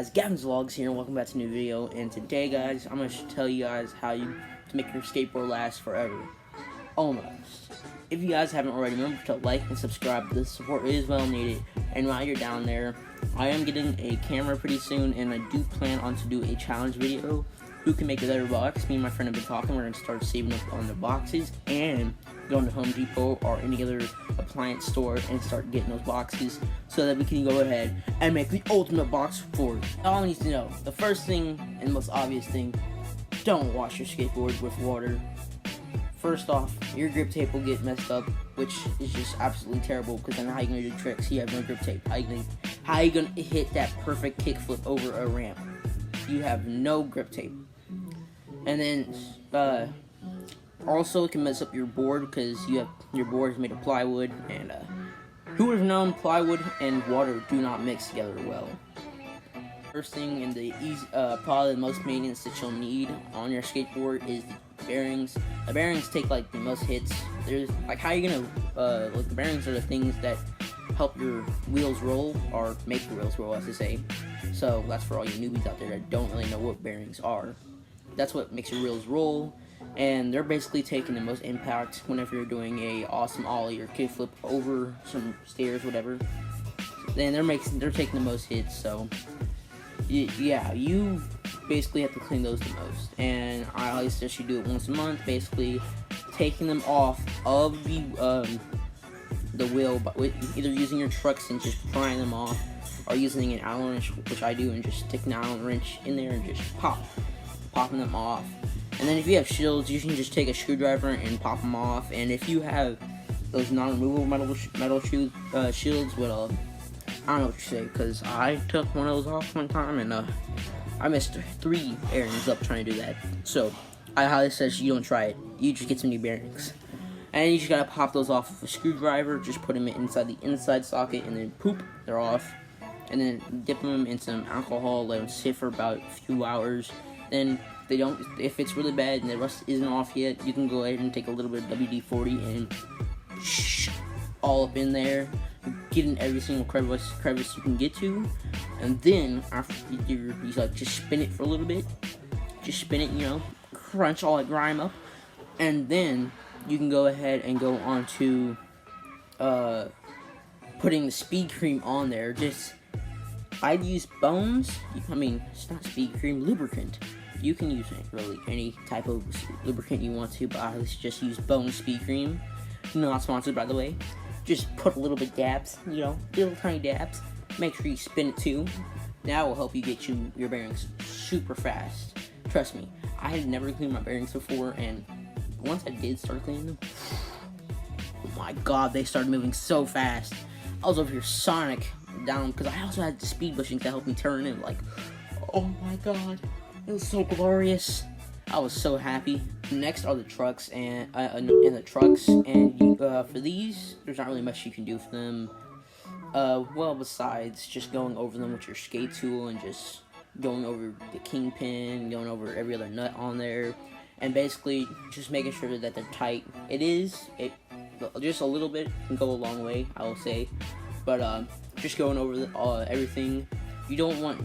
guys, Gavin's Vlogs here, and welcome back to a new video. And today, guys, I'm going to tell you guys how to make your skateboard last forever. Almost. If you guys haven't already, remember to like and subscribe. The support is well needed. And while you're down there, I am getting a camera pretty soon, and I do plan on to do a challenge video. Who can make a better box? Me and my friend have been talking. We're going to start saving up on the boxes and go to Home Depot or any other appliance store and start getting those boxes so that we can go ahead and make the ultimate box for it. All I need to know, the first thing and most obvious thing, don't wash your skateboard with water. First off, your grip tape will get messed up, which is just absolutely terrible, because then how are you going to do tricks? You have no grip tape. How are you going to hit that perfect kickflip over a ramp? You have no grip tape. And then, also it can mess up your board, because your board is made of plywood, and who would have known plywood and water do not mix together well. First thing, and probably the most maintenance that you'll need on your skateboard is the bearings. The bearings take like the most hits. There's like, how are you gonna like, the bearings are the things that help your wheels roll, or make your wheels roll, as they say. So that's for all you newbies out there that don't really know what bearings are. That's what makes your wheels roll, and they're basically taking the most impact whenever you're doing a awesome ollie or kickflip over some stairs, whatever. Then they're taking the most hits. So yeah, you basically have to clean those the most, and I always suggest you do it once a month, basically taking them off of the wheel, but either using your trucks and just prying them off, or using an Allen wrench, which I do, and just sticking an Allen wrench in there and just popping them off. And then if you have shields, you can just take a screwdriver and pop them off. And if you have those non-removable metal shields, well, I don't know what you say, because I took one of those off one time, and I missed 3 bearings up trying to do that. So I highly suggest you don't try it. You just get some new bearings. And you just gotta pop those off with a screwdriver. Just put them inside the inside socket, and then poop, they're off. And then dip them in some alcohol, let them sit for about a few hours. Then if it's really bad and the rust isn't off yet, you can go ahead and take a little bit of WD-40 and all up in there, get in every single crevice you can get to. And then after you like, just spin it for a little bit, just spin it, crunch all that grime up, and then you can go ahead and go on to putting the speed cream on there. I'd use Bones. It's not speed cream, lubricant. You can use really any type of lubricant you want to, but I just use Bones speed cream. Not sponsored, by the way. Just put a little bit dabs, little tiny dabs. Make sure you spin it too. That will help you get your bearings super fast. Trust me, I had never cleaned my bearings before, and once I did start cleaning them, oh my god, they started moving so fast. I was over here Sonic down, because I also had the speed bushings to help me turn in. Like, oh my god, it was so glorious. I was so happy. Next are the trucks, and for these, there's not really much you can do for them. Well, besides just going over them with your skate tool and just going over the kingpin, going over every other nut on there, and basically just making sure that they're tight. Just a little bit can go a long way, I will say. But just going over everything. You don't want,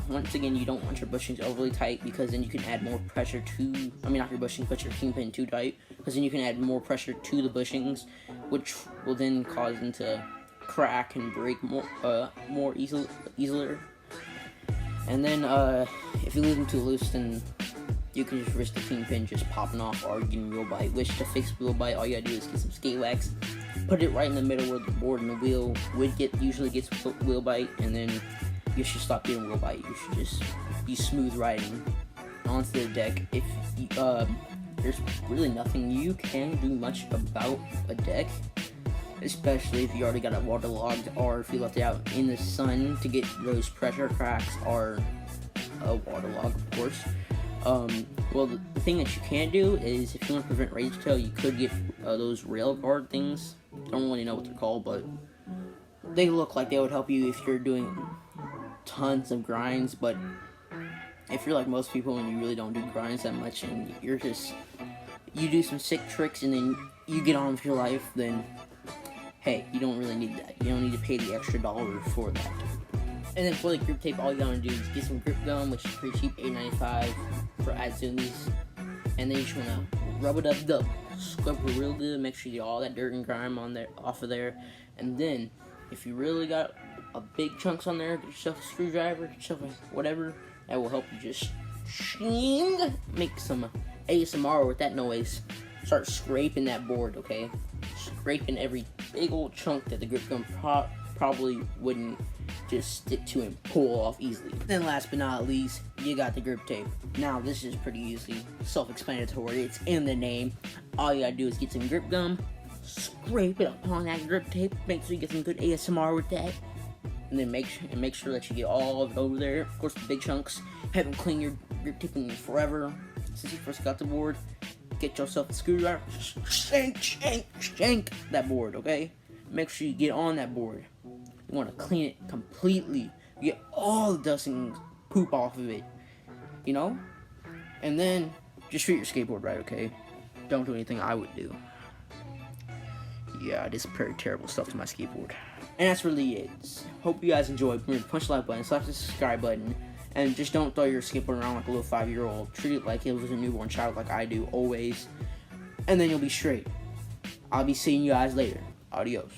once again, you don't want your bushings overly tight, because then you can add more pressure to, not your bushings, but your kingpin too tight, because then you can add more pressure to the bushings, which will then cause them to crack and break more easier. And then if you leave them too loose, then you can just risk the kingpin just popping off or getting wheel bite. Which, to fix wheel bite, all you gotta do is get some skate wax, put it right in the middle where the board and the wheel usually gets wheel bite, and then you should stop getting wheel bite. You should just be smooth riding onto the deck. If there's really nothing you can do much about a deck, especially if you already got it waterlogged, or if you left it out in the sun to get those pressure cracks, or waterlogged, of course. Well, the thing that you can do is, if you want to prevent rage tail, you could get those rail guard things. Don't really know what they're called, but they look like they would help you if you're doing tons of grinds. But if you're like most people and you really don't do grinds that much, and you do some sick tricks and then you get on with your life, then hey, you don't really need that. You don't need to pay the extra $1 for that. And then for the grip tape, all you gotta do is get some grip gum, which is pretty cheap, $8.95 for Adzumi's. And then you just wanna rub it up, scrub it real good, make sure you get all that dirt and grime on there, off of there. And then, if you really got a big chunks on there, get yourself a screwdriver, yourself a whatever, that will help you just make some ASMR with that noise. Start scraping that board, okay? Scraping every big old chunk that the grip gum probably wouldn't just stick to and pull off easily. Then last but not least, you got the grip tape. Now this is pretty easy, self-explanatory, it's in the name. All you gotta do is get some grip gum, scrape it upon that grip tape, make sure you get some good ASMR with that, and then make sure that you get all of it over there. Of course, the big chunks, haven't cleaned your grip tape in forever since you first got the board. Get yourself a screwdriver, shank that board, okay? Make sure you get on that board. You want to clean it completely. You get all the dust and poop off of it, you know? And then, just treat your skateboard right, okay? Don't do anything I would do. Yeah, I did some pretty terrible stuff to my skateboard. And that's really it. Hope you guys enjoyed. Remember to punch the like button, slap the subscribe button, and just don't throw your skateboard around like a little 5-year-old. Treat it like it was a newborn child like I do, always. And then you'll be straight. I'll be seeing you guys later. Adios.